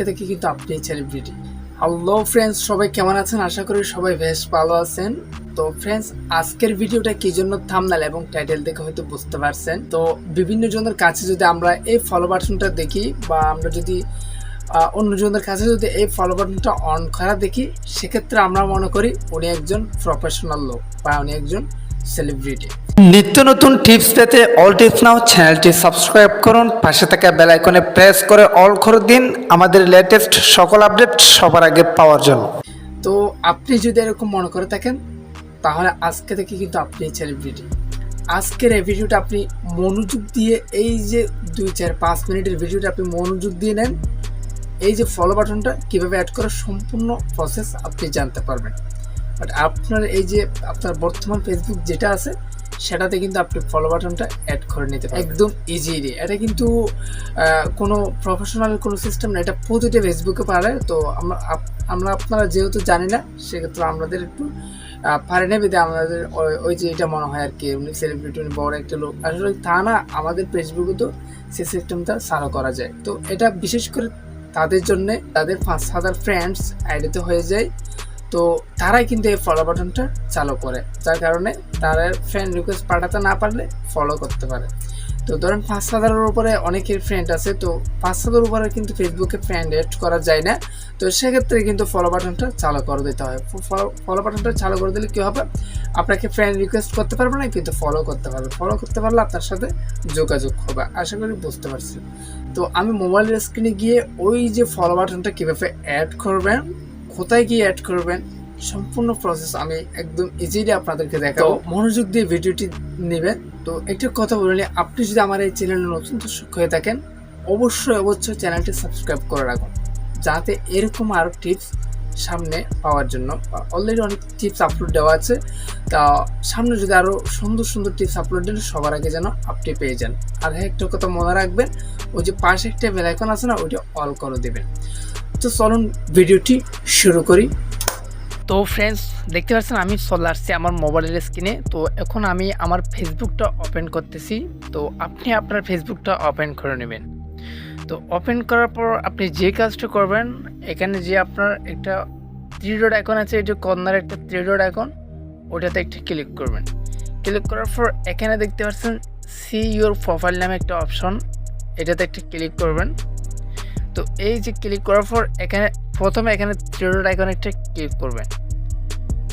আজকে থেকে কিন্তু আপনি সেলিব্রিটি। হ্যালো ফ্রেন্ডস, সবাই কেমন আছেন? আশা করি সবাই বেশ ভালো আছেন। তো ফ্রেন্ডস, আজকের ভিডিওটা কি জন্য থাম্বনেল এবং টাইটেল দেখে হয়তো বুঝতে পারছেন। তো বিভিন্ন জনের কাছে যদি আমরা এই ফলো বাটনটা দেখি বা আমরা যদি অন্যজনের কাছে যদি এই ফলো বাটনটা অন করা দেখি, সেক্ষেত্রে আমরা মনে করি উনি একজন প্রফেশনাল লোক বা উনি একজন সেলিব্রিটি। নিত্য নতুন টিপস পেতে অল টিপস নাও চ্যানেলটি সাবস্ক্রাইব করুন, পাশে থাকা বেল আইকনে প্রেস করে অল করে দিন আমাদের লেটেস্ট সকল আপডেট সবার আগে পাওয়ার জন্য। তো আপনি যদি এরকম মনে করে থাকেন, তাহলে আজকে থেকে কিন্তু আপনি সেলিব্রিটি। আজকের এই ভিডিওটা আপনি মনোযোগ দিয়ে, এই যে 2-4-5 মিনিটের ভিডিওটা আপনি মনোযোগ দিয়ে নেন। এই যে ফলো বাটনটা কীভাবে অ্যাড করার সম্পূর্ণ প্রসেস আপনি জানতে পারবেন। বাট আপনার এই যে আপনার বর্তমান ফেসবুক যেটা আছে, সেটাতে কিন্তু আপনি ফলো বাটনটা অ্যাড করে নিতে পারবেন একদম ইজিলি। এটা কিন্তু কোনো প্রফেশনাল কোনো সিস্টেম না, এটা প্রতিটা ফেসবুকে পারে। তো আমরা আপনারা যেহেতু জানি না, সেক্ষেত্রে আমাদের একটু পারে না বেঁধে আমাদের ওই যে এটা মনে হয় আর কি উনি সেলিব্রিটি, উনি বড় একটা লোক। আসলে তা না, আমাদের ফেসবুকে তো সেই সিস্টেমটা চালু করা যায়। তো এটা বিশেষ করে তাদের জন্যে, তাদের 5,000 ফ্রেন্ডস আইডিতে হয়ে যায়, তো তারাই কিন্তু এই ফলো বাটনটা চালু করে, যার কারণে তারা ফ্রেন্ড রিকোয়েস্ট পাঠাতে না পারলে ফলো করতে পারে। তো ধরেন 5,000-এর উপরে অনেকের ফ্রেন্ড আছে, তো 5,000-এর উপরে কিন্তু ফেসবুকে ফ্রেন্ড অ্যাড করা যায় না। তো সেক্ষেত্রে কিন্তু ফলো বাটনটা চালু করে দিতে হয়। ফলো বাটনটা চালু করে দিলে কী হবে, আপনাকে ফ্রেন্ড রিকোয়েস্ট করতে পারবে না, কিন্তু ফলো করতে পারবে। ফলো করতে পারলে আপনার সাথে যোগাযোগ হবে। আশা করি বুঝতে পারছি। তো আমি মোবাইলের স্ক্রিনে গিয়ে ওই যে ফলো বাটনটা কীভাবে অ্যাড করবেন, কোথায় গিয়ে অ্যাড করবেন, সম্পূর্ণ প্রসেস আমি একদম ইজিলি আপনাদেরকে দেখাবো। মনোযোগ দিয়ে ভিডিওটি নেবেন। তো একটা কথা বলিনি, আপনি যদি আমার এই চ্যানেলে নতুন দর্শক হয়ে থাকেন, অবশ্যই চ্যানেলটি সাবস্ক্রাইব করে রাখুন, যাতে এরকম আরও টিপস সামনে পাওয়ার জন্য। অলরেডি অনেক টিপস আপলোড দেওয়া আছে, তা সামনে যদি আরও সুন্দর টিপস আপলোড দিলে সবার আগে যেন আপনি পেয়ে যান। আর হ্যাঁ, একটা কথা মনে রাখবেন, ওই যে পাশে একটা বেল আইকন আছে না, ওইটা অল করে দেবেন। তো চলুন ভিডিওটি শুরু করি। তো ফ্রেন্ডস, দেখতে পাচ্ছেন আমি চলে আসছি আমার মোবাইলের স্ক্রিনে। তো এখন আমি আমার ফেসবুকটা ওপেন করতেছি। তো আপনি আপনার ফেসবুকটা ওপেন করে নেবেন। তো ওপেন করার পর আপনি যে কাজটা করবেন, এখানে যে আপনার একটা 3 ডট আইকন আছে, এটা কর্নারে একটা 3 ডট আইকন, ওটাতে একটা ক্লিক করবেন। ক্লিক করার পর এখানে দেখতে পাচ্ছেন সি ইউর প্রোফাইল নামে একটা অপশন, এটাতে একটা ক্লিক করবেন। তো এই যে ক্লিক করার পর এখানে প্রথমে এখানে 3 ডট আইকনে একটা ক্লিক করবেন।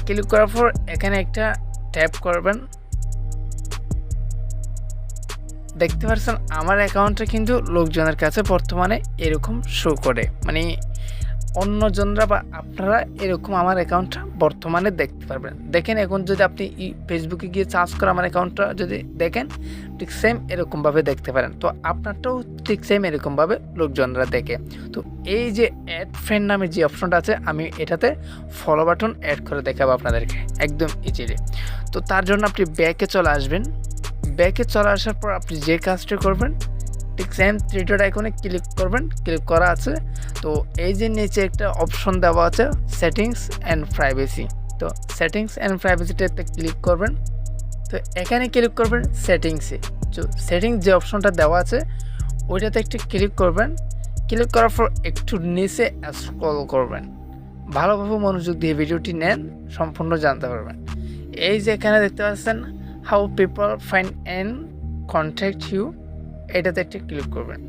ক্লিক করার পর এখানে একটা ট্যাপ করবেন। দেখতে পাচ্ছেন আমার অ্যাকাউন্টটা কিন্তু লোকজনের কাছে বর্তমানে এরকম শো করে, মানে অন্যজনরা বা আপনারা এরকম আমার অ্যাকাউন্টটা বর্তমানে দেখতে পারবেন। দেখেন, এখন যদি আপনি ফেসবুকে গিয়ে সার্চ করে আমার অ্যাকাউন্টটা যদি দেখেন, ঠিক সেম এরকমভাবে দেখতে পারেন। তো আপনারটাও ঠিক সেম এরকমভাবে লোকজনরা দেখে। তো এই যে অ্যাড ফ্রেন্ড নামে যে অপশনটা আছে, আমি এটাতে ফলো বাটন অ্যাড করে দেখাবো আপনাদেরকে একদম ইজিলি। তো তার জন্য আপনি ব্যাকে চলে আসবেন। ব্যাকে চলে আসার পর আপনি যে কাজটা করবেন, ঠিক সেম 3 ডট আইকনে ক্লিক করবেন। ক্লিক করা আছে, তো এই যে নিচে একটা অপশন দেওয়া আছে সেটিংস অ্যান্ড প্রাইভেসি। তো সেটিংস অ্যান্ড প্রাইভেসিটাতে ক্লিক করবেন। তো এখানে ক্লিক করবেন সেটিংসে। তো সেটিংস যে অপশনটা দেওয়া আছে, ওইটাতে একটু ক্লিক করবেন। ক্লিক করার পর একটু নিচে স্ক্রল করবেন। ভালোভাবে মনোযোগ দিয়ে ভিডিওটি নেন, সম্পূর্ণ জানতে পারবেন। এই যে এখানে দেখতে পাচ্ছেন how people find and contact you, এটাতে একটা ক্লিক করবেন।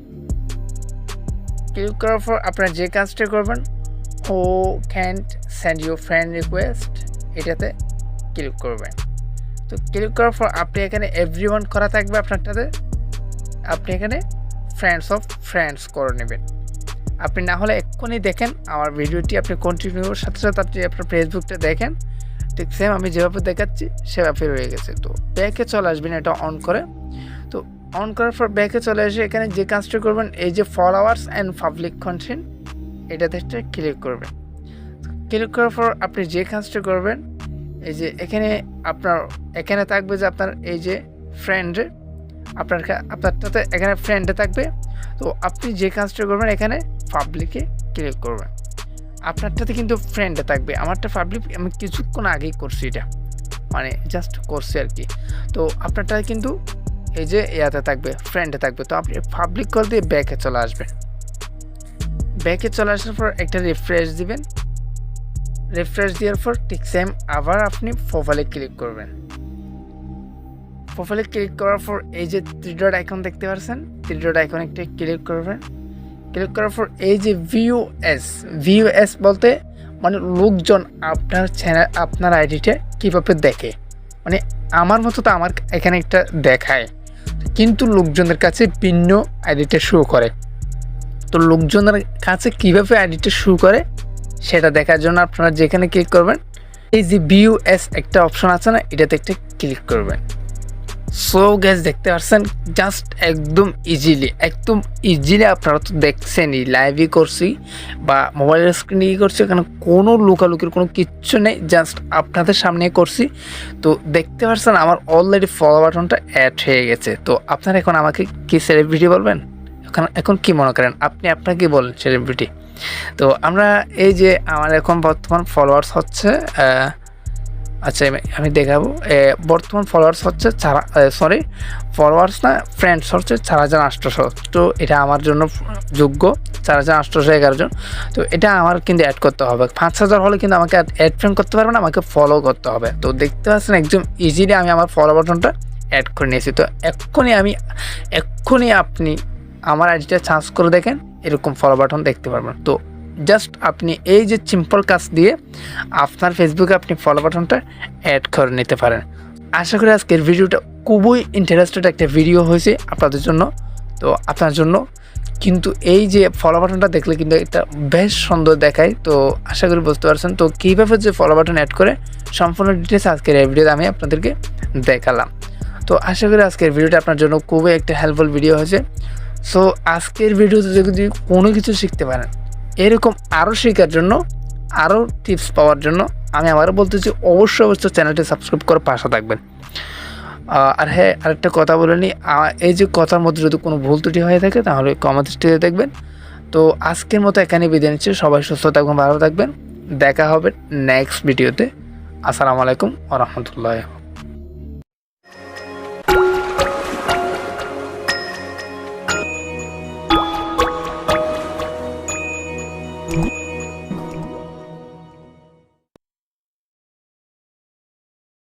ক্লিক করার পর আপনারা যে কাজটা করবেন, who can't send you friend request, এটাতে ক্লিক করবেন। তো ক্লিক করার পর আপনি এখানে এভরিওয়ান করা থাকবে আপনারটাতে, আপনি এখানে ফ্রেন্ডস করে নেবেন। আপনি না হলে এক্ষুনি দেখেন আমার ভিডিওটি, আপনি কন্টিনিউর সাথে আপনি আপনার ফেসবুকটা দেখেন, ঠিক সেম আমি যেভাবে দেখাচ্ছি সেভাবে রয়ে গেছে। তো ব্যাকে চলে আসবেন এটা অন করে। তো অন করার পর ব্যাকে চলে এসে এখানে যে কাজটা করবেন, এই যে ফলোয়ার্স অ্যান্ড পাবলিক কন্টেন্ট, এটাতে একটা ক্লিক করবেন। ক্লিক করার পর আপনি যে কাজটা করবেন, এই যে এখানে থাকবে যে আপনার এই যে ফ্রেন্ডে, আপনারটাতে এখানে ফ্রেন্ডে থাকবে। তো আপনি যে কাজটা করবেন, এখানে পাবলিকে ক্লিক করবেন। আপনারটাতে কিন্তু ফ্রেন্ডে থাকবে, আমারটা পাবলিক, আমি কিছুক্ষণ আগেই করছি, এটা মানে জাস্ট করছি আর কি। তো আপনারটা কিন্তু এই যে ইয়াতে থাকবে, ফ্রেন্ডে থাকবে। তো আপনি পাবলিক কল দিয়ে ব্যাকে চলে আসবেন। ব্যাকে চলে আসার পর একটা রিফ্রেশ দিবেন। রিফ্রেশ দেওয়ার পর ঠিক সেম আবার আপনি প্রোফাইলে ক্লিক করবেন। প্রোফাইলে ক্লিক করার পর এই যে থ্রি ডট আইকন দেখতে পাচ্ছেন, থ্রি ডট আইকন একটা ক্লিক করবেন। ক্লিক করার পর এই যে ভিউএস বলতে মানে লোকজন আপনার চ্যানেল আপনার আইডিটা কীভাবে দেখে, মানে আমার মতো তো আমার এখানে একটা দেখায়, কিন্তু লোকজনের কাছে ভিন্ন আইডিটা শো করে। তো লোকজনের কাছে কীভাবে আইডিটা শো করে সেটা দেখার জন্য আপনারা যেখানে ক্লিক করবেন এই যে ভিউএস একটা অপশন আছে না, এটাতে একটা ক্লিক করবেন। সো গ্যাস দেখতে পাচ্ছেন জাস্ট একদম ইজিলি আপনারা তো দেখছেনই, লাইভই করছি বা মোবাইলের স্ক্রিনে করছি, এখানে কোনো লুকালুকির কোনো কিচ্ছু নেই, জাস্ট আপনাদের সামনে করছি। তো দেখতে পাচ্ছেন আমার অলরেডি ফলো বাটনটা অ্যাড হয়ে গেছে। তো আপনারা এখন আমাকে কি সেলিব্রিটি বলবেন? এখন কি মনে করেন আপনি আপনাকে বলেন সেলিব্রিটি? তো আমরা এই যে আমার এখন বর্তমান ফলোয়ার্স হচ্ছে আচ্ছা আমি দেখাবো, বর্তমান ফলোয়ার্স হচ্ছে ফলোয়ার্স না ফ্রেন্ডস হচ্ছে 4800। তো এটা আমার জন্য যোগ্য 4811 জন। তো এটা আমার কিন্তু অ্যাড করতে হবে, 5000 হলে কিন্তু আমাকে অ্যাড ফ্রেন্ড করতে পারবে না, আমাকে ফলো করতে হবে। তো দেখতে পাচ্ছেন একদম ইজিলি আমি আমার ফলো বাটনটা অ্যাড করে নিয়েছি। তো এক্ষুনি আপনি আমার আইডিটা সার্চ করে দেখেন, এরকম ফলো বাটন দেখতে পারবেন। তো জাস্ট আপনি এই যে সিম্পল কাজ দিয়ে আপনার ফেসবুকে আপনি ফলো বাটনটা অ্যাড করে নিতে পারেন। আশা করি আজকের ভিডিওটা খুবই ইন্টারেস্টেড একটা ভিডিও হয়েছে আপনাদের জন্য, তো আপনার জন্য। কিন্তু এই যে ফলো বাটনটা দেখলে কিন্তু এটা বেশ সুন্দর দেখায়। তো আশা করি বুঝতে পারছেন। তো কীভাবে যে ফলো বাটন অ্যাড করে সম্পূর্ণ ডিটেলস আজকের এই ভিডিওতে আমি আপনাদেরকে দেখালাম। তো আশা করি আজকের ভিডিওটা আপনার জন্য খুবই একটা হেল্পফুল ভিডিও হয়েছে। সো আজকের ভিডিওতে যদি কোনো কিছু শিখতে পারেন, এরকম আরও শেখার জন্য, আরও টিপস পাওয়ার জন্য আমি আবারও বলতেছি অবশ্যই চ্যানেলটি সাবস্ক্রাইব করে পাশে থাকবেন। আর হ্যাঁ, আরেকটা কথা বলে নিই, এই যে কথার মধ্যে যদি কোনো ভুল ত্রুটি হয়ে থাকে তাহলে কমেন্ট দৃষ্টিতে দেখবেন। তো আজকের মতো এখানে বিদায় নিচ্ছি। সবাই সুস্থ থাকবেন, ভালো থাকবেন। দেখা হবে নেক্সট ভিডিওতে। আসসালামু আলাইকুম ওয়া রাহমাতুল্লাহি।